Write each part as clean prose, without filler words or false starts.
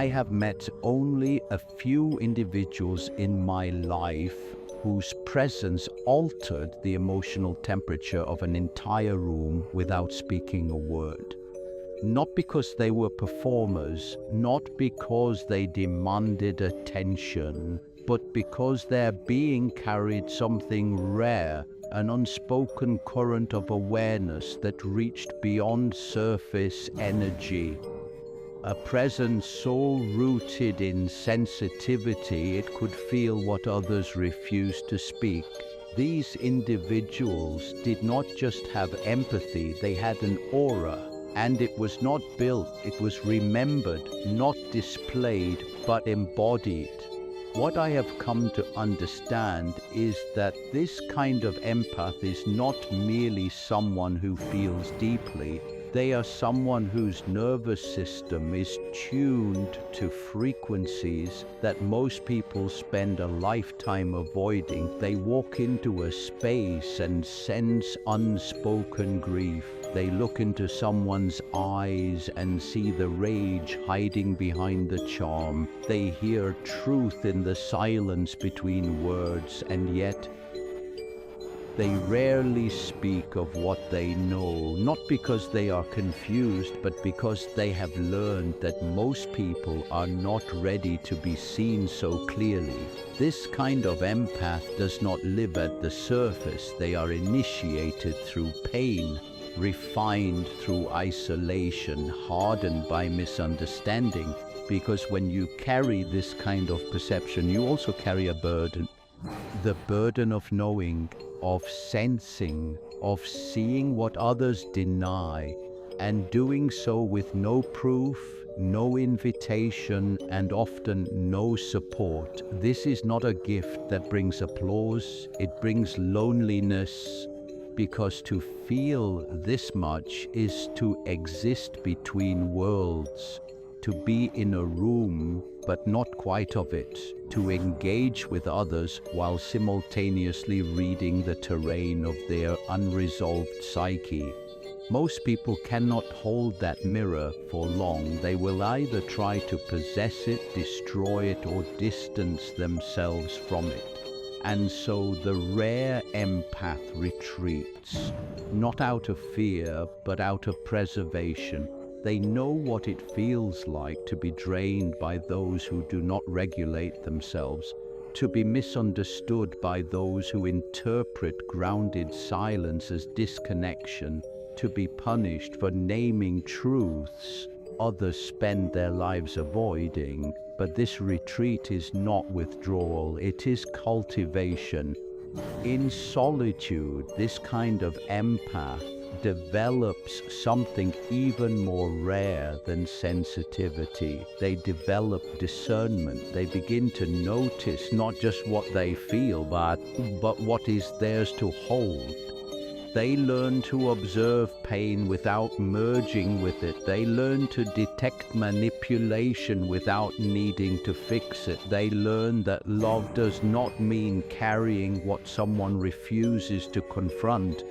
I have met only a few individuals in my life whose presence altered the emotional temperature of an entire room without speaking a word. Not because they were performers, not because they demanded attention, but because their being carried something rare, an unspoken current of awareness that reached beyond surface energy. A presence so rooted in sensitivity it could feel what others refused to speak. These individuals did not just have empathy, they had an aura. And it was not built, it was remembered, not displayed, but embodied. What I have come to understand is that this kind of empath is not merely someone who feels deeply. They are someone whose nervous system is tuned to frequencies that most people spend a lifetime avoiding. They walk into a space and sense unspoken grief. They look into someone's eyes and see the rage hiding behind the charm. They hear truth in the silence between words, and yet they rarely speak of what they know, not because they are confused, but because they have learned that most people are not ready to be seen so clearly. This kind of empath does not live at the surface. They are initiated through pain, refined through isolation, hardened by misunderstanding, because when you carry this kind of perception, you also carry a burden. The burden of knowing, of sensing, of seeing what others deny, and doing so with no proof, no invitation, and often no support. This is not a gift that brings applause, it brings loneliness, because to feel this much is to exist between worlds, to be in a room but not quite of it, to engage with others while simultaneously reading the terrain of their unresolved psyche. Most people cannot hold that mirror for long. They will either try to possess it, destroy it, or distance themselves from it. And so the rare empath retreats, not out of fear, but out of preservation. They know what it feels like to be drained by those who do not regulate themselves, to be misunderstood by those who interpret grounded silence as disconnection, to be punished for naming truths others spend their lives avoiding. But this retreat is not withdrawal, it is cultivation. In solitude, this kind of empath develops something even more rare than sensitivity. They develop discernment. They begin to notice not just what they feel, but what is theirs to hold. They learn to observe pain without merging with it. They learn to detect manipulation without needing to fix it. They learn that love does not mean carrying what someone refuses to confront.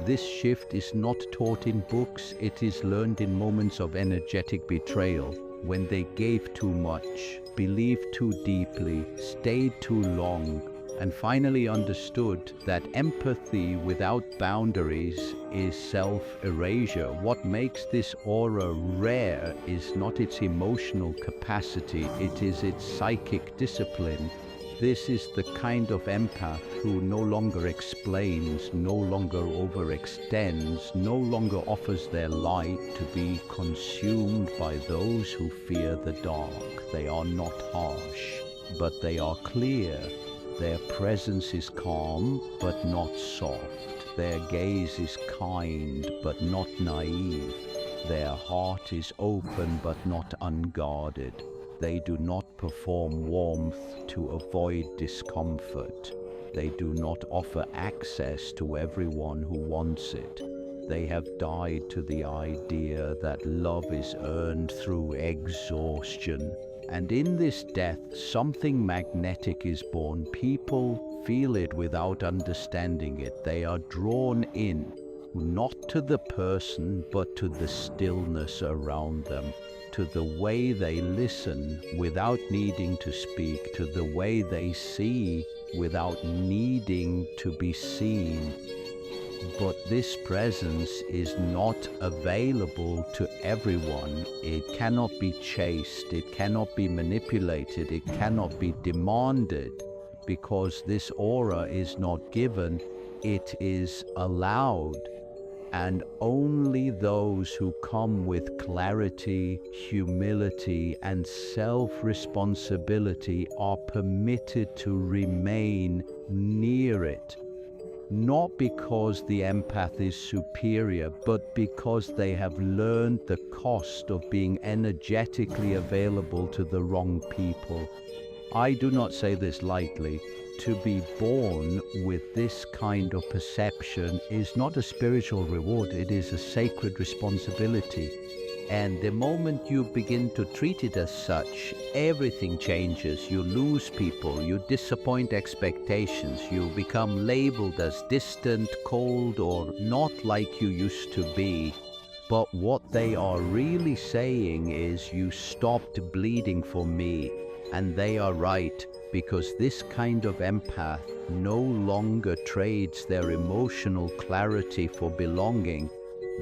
This shift is not taught in books, it is learned in moments of energetic betrayal, when they gave too much, believed too deeply, stayed too long, and finally understood that empathy without boundaries is self-erasure. What makes this aura rare is not its emotional capacity, it is its psychic discipline. This is the kind of empath who no longer explains, no longer overextends, no longer offers their light to be consumed by those who fear the dark. They are not harsh, but they are clear. Their presence is calm, but not soft. Their gaze is kind, but not naive. Their heart is open, but not unguarded. They do not perform warmth to avoid discomfort. They do not offer access to everyone who wants it. They have died to the idea that love is earned through exhaustion. And in this death, something magnetic is born. People feel it without understanding it. They are drawn in, not to the person, but to the stillness around them. to the way they listen without needing to speak, to the way they see without needing to be seen. But this presence is not available to everyone. It cannot be chased, it cannot be manipulated, it cannot be demanded, because this aura is not given, it is allowed. And only those who come with clarity, humility, and self-responsibility are permitted to remain near it. Not because the empath is superior, but because they have learned the cost of being energetically available to the wrong people. I do not say this lightly. To be born with this kind of perception is not a spiritual reward, it is a sacred responsibility. And the moment you begin to treat it as such, everything changes. You lose people, you disappoint expectations, you become labeled as distant, cold, or not like you used to be. But what they are really saying is, you stopped bleeding for me. And they are right, because this kind of empath no longer trades their emotional clarity for belonging.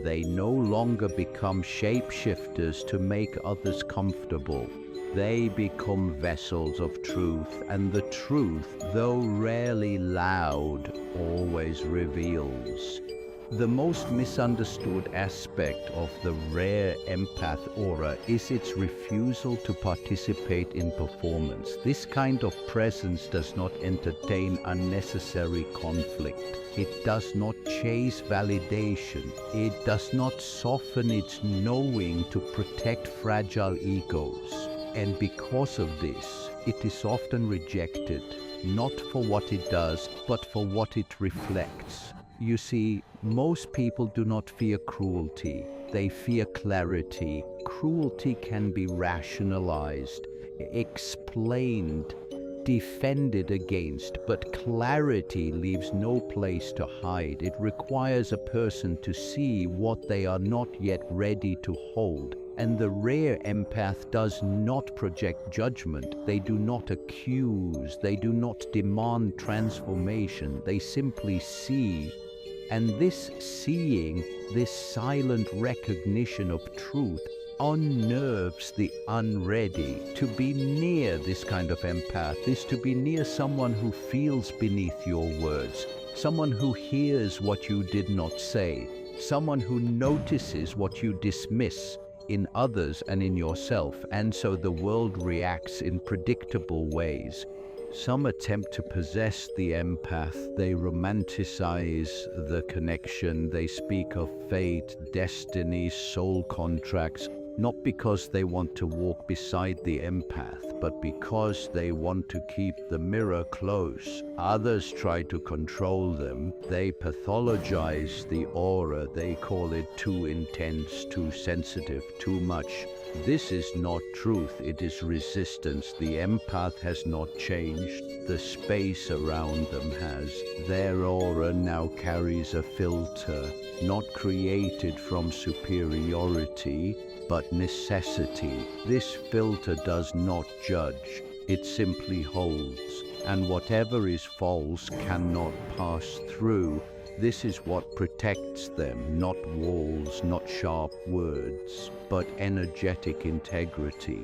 They no longer become shapeshifters to make others comfortable. They become vessels of truth, and the truth, though rarely loud, always reveals. The most misunderstood aspect of the rare empath aura is its refusal to participate in performance. This kind of presence does not entertain unnecessary conflict. It does not chase validation. It does not soften its knowing to protect fragile egos. And because of this, it is often rejected, not for what it does, but for what it reflects. You see, most people do not fear cruelty, they fear clarity. Cruelty can be rationalized, explained, defended against, but clarity leaves no place to hide. It requires a person to see what they are not yet ready to hold. And the rare empath does not project judgment. They do not accuse. They do not demand transformation. They simply see. And this seeing, this silent recognition of truth, unnerves the unready. To be near this kind of empath is to be near someone who feels beneath your words, someone who hears what you did not say, someone who notices what you dismiss in others and in yourself, and so the world reacts in predictable ways. Some attempt to possess the empath. They romanticize the connection. They speak of fate, destiny, soul contracts, not because they want to walk beside the empath, but because they want to keep the mirror close. Others try to control them. They pathologize the aura. They call it too intense, too sensitive, too much. This is not truth, it is resistance. The empath has not changed. The space around them has. Their aura now carries a filter, not created from superiority, but necessity. This filter does not judge, it simply holds. And whatever is false cannot pass through. This is what protects them, not walls, not sharp words, but energetic integrity.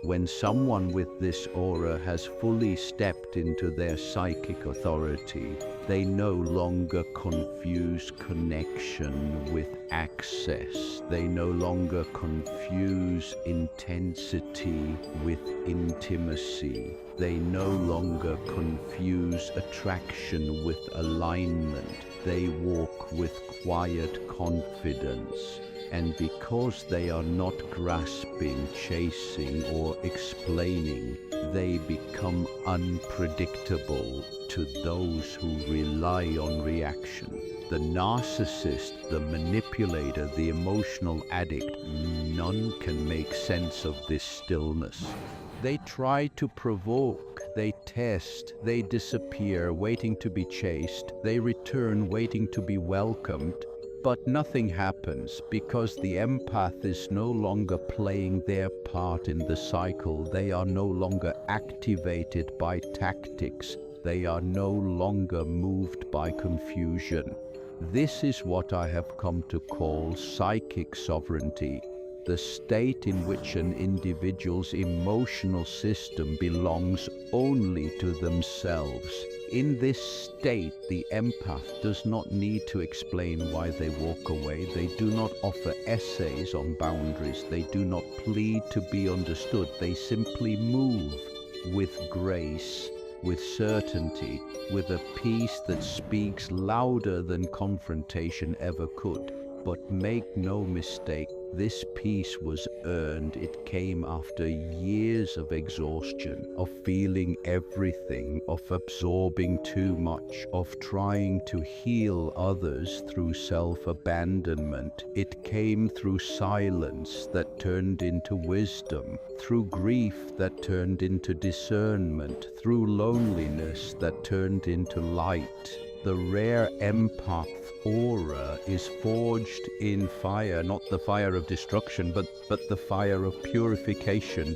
When someone with this aura has fully stepped into their psychic authority, they no longer confuse connection with access. They no longer confuse intensity with intimacy. They no longer confuse attraction with alignment. They walk with quiet confidence. And because they are not grasping, chasing, or explaining, they become unpredictable to those who rely on reaction. The narcissist, the manipulator, the emotional addict, none can make sense of this stillness. They try to provoke, they test, they disappear, waiting to be chased, they return, waiting to be welcomed. But nothing happens because the empath is no longer playing their part in the cycle. They are no longer activated by tactics. They are no longer moved by confusion. This is what I have come to call psychic sovereignty, the state in which an individual's emotional system belongs only to themselves. In this state, the empath does not need to explain why they walk away. They do not offer essays on boundaries. They do not plead to be understood. They simply move with grace, with certainty, with a peace that speaks louder than confrontation ever could. But make no mistake, this peace was earned. It came after years of exhaustion, of feeling everything, of absorbing too much, of trying to heal others through self-abandonment. It came through silence that turned into wisdom, through grief that turned into discernment, through loneliness that turned into light. The rare empath aura is forged in fire, not the fire of destruction, but the fire of purification.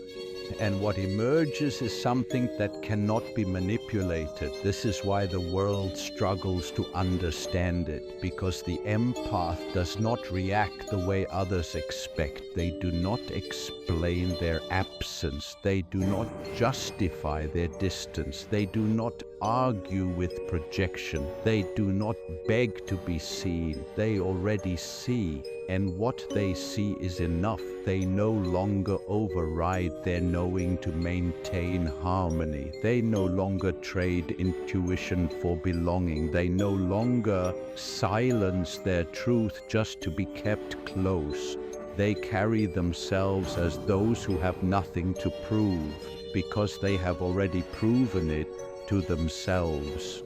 And what emerges is something that cannot be manipulated. This is why the world struggles to understand it, because the empath does not react the way others expect. They do not explain their absence. They do not justify their distance. They do not argue with projection. They do not beg to be seen. They already see, and what they see is enough. They no longer override their knowing to maintain harmony. They no longer trade intuition for belonging. They no longer silence their truth just to be kept close. They carry themselves as those who have nothing to prove, because they have already proven it to themselves.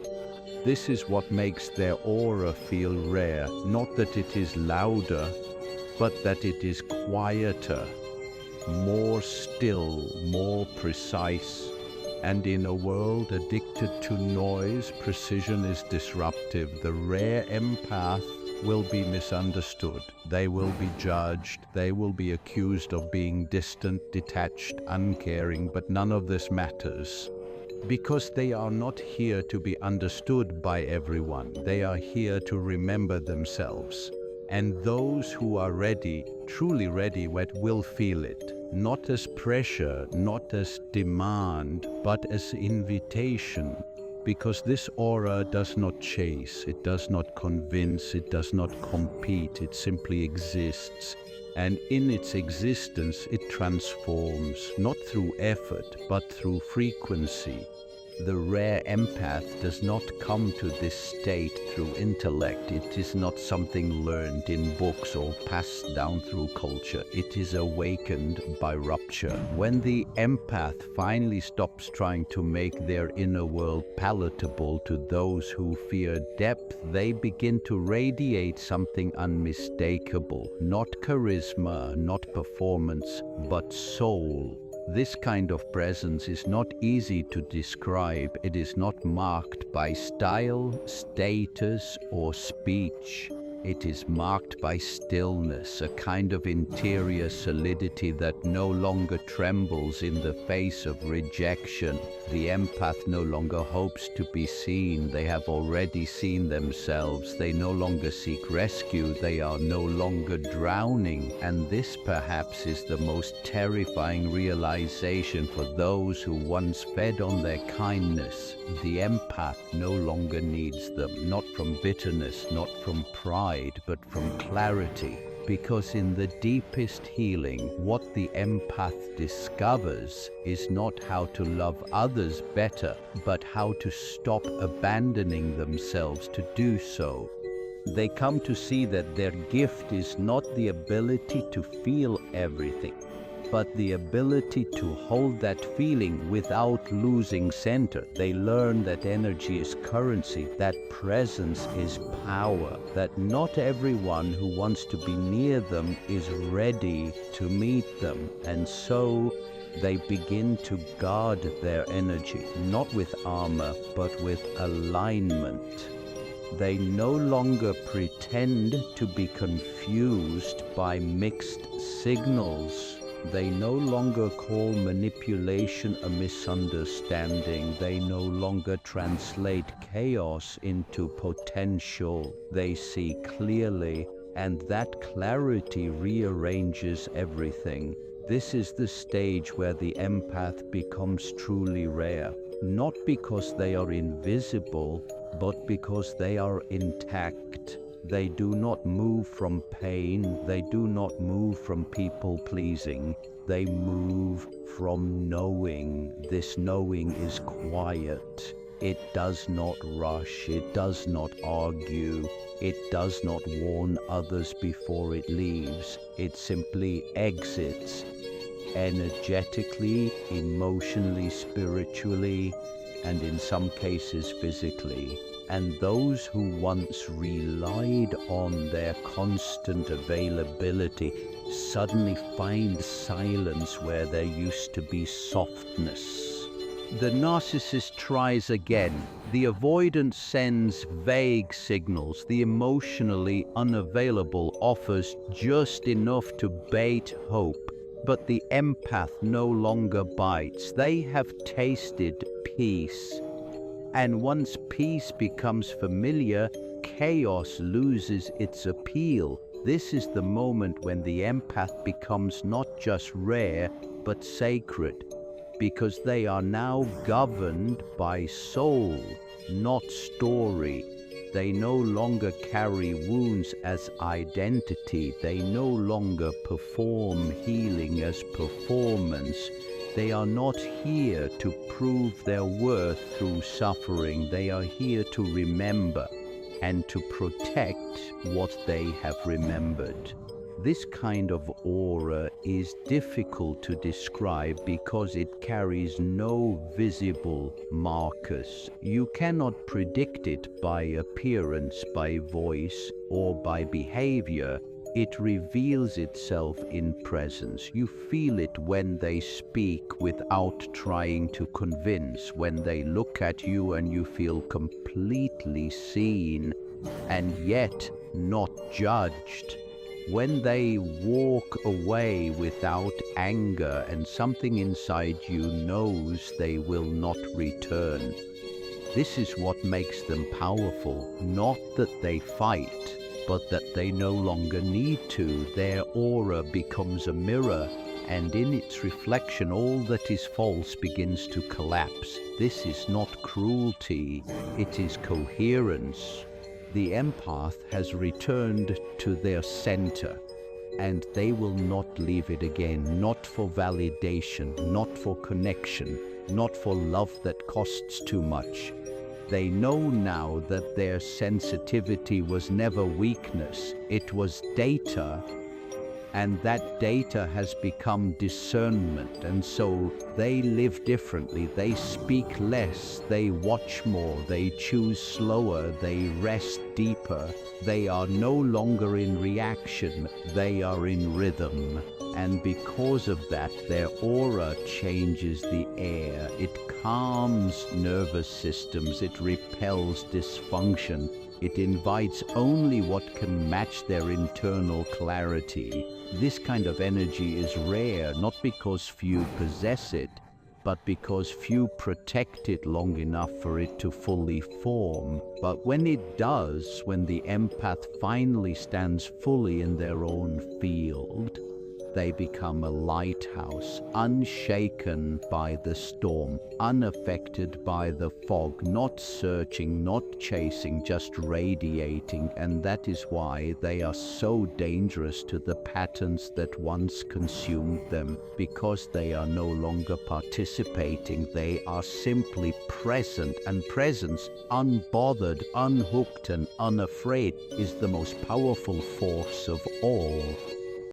This is what makes their aura feel rare, not that it is louder, but that it is quieter, more still, more precise. And in a world addicted to noise, precision is disruptive. The rare empath will be misunderstood. They will be judged. They will be accused of being distant, detached, uncaring, but none of this matters, because they are not here to be understood by everyone. They are here to remember themselves. And those who are ready, truly ready, will feel it. Not as pressure, not as demand, but as invitation. Because this aura does not chase, it does not convince, it does not compete, it simply exists. And in its existence, it transforms, not through effort, but through frequency. The rare empath does not come to this state through intellect. It is not something learned in books or passed down through culture. It is awakened by rupture. When the empath finally stops trying to make their inner world palatable to those who fear depth, they begin to radiate something unmistakable. Not charisma, not performance, but soul. This kind of presence is not easy to describe. It is not marked by style, status, or speech. It is marked by stillness, a kind of interior solidity that no longer trembles in the face of rejection. The empath no longer hopes to be seen. They have already seen themselves. They no longer seek rescue. They are no longer drowning. And this perhaps is the most terrifying realization for those who once fed on their kindness. The empath no longer needs them, not from bitterness, not from pride, but from clarity. Because in the deepest healing, what the empath discovers is not how to love others better, but how to stop abandoning themselves to do so. They come to see that their gift is not the ability to feel everything, but the ability to hold that feeling without losing center. They learn that energy is currency, that presence is power, that not everyone who wants to be near them is ready to meet them. And so they begin to guard their energy, not with armor, but with alignment. They no longer pretend to be confused by mixed signals. They no longer call manipulation a misunderstanding. They no longer translate chaos into potential. They see clearly, and that clarity rearranges everything. This is the stage where the empath becomes truly rare, not because they are invisible, but because they are intact. They do not move from pain, they do not move from people-pleasing, they move from knowing. This knowing is quiet. It does not rush, it does not argue, it does not warn others before it leaves. It simply exits, energetically, emotionally, spiritually, and in some cases physically. And those who once relied on their constant availability suddenly find silence where there used to be softness. The narcissist tries again. The avoidant sends vague signals. The emotionally unavailable offers just enough to bait hope. But the empath no longer bites. They have tasted peace. And once peace becomes familiar, chaos loses its appeal. This is the moment when the empath becomes not just rare, but sacred, because they are now governed by soul, not story. They no longer carry wounds as identity. They no longer perform healing as performance. They are not here to prove their worth through suffering. They are here to remember and to protect what they have remembered. This kind of aura is difficult to describe because it carries no visible markers. You cannot predict it by appearance, by voice, or by behavior. It reveals itself in presence. You feel it when they speak without trying to convince, when they look at you and you feel completely seen and yet not judged. When they walk away without anger and something inside you knows they will not return. This is what makes them powerful, not that they fight, but that they no longer need to. Their aura becomes a mirror, and in its reflection all that is false begins to collapse. This is not cruelty, it is coherence. The empath has returned to their center, and they will not leave it again, not for validation, not for connection, not for love that costs too much. They know now that their sensitivity was never weakness, it was data, and that data has become discernment, and so they live differently, they speak less, they watch more, they choose slower, they rest deeper. They are no longer in reaction, they are in rhythm. And because of that, their aura changes the air. It calms nervous systems, it repels dysfunction, it invites only what can match their internal clarity. This kind of energy is rare, not because few possess it, but because few protect it long enough for it to fully form. But when it does, when the empath finally stands fully in their own field, they become a lighthouse, unshaken by the storm, unaffected by the fog, not searching, not chasing, just radiating. And that is why they are so dangerous to the patterns that once consumed them, because they are no longer participating, they are simply present. And presence, unbothered, unhooked, and unafraid, is the most powerful force of all.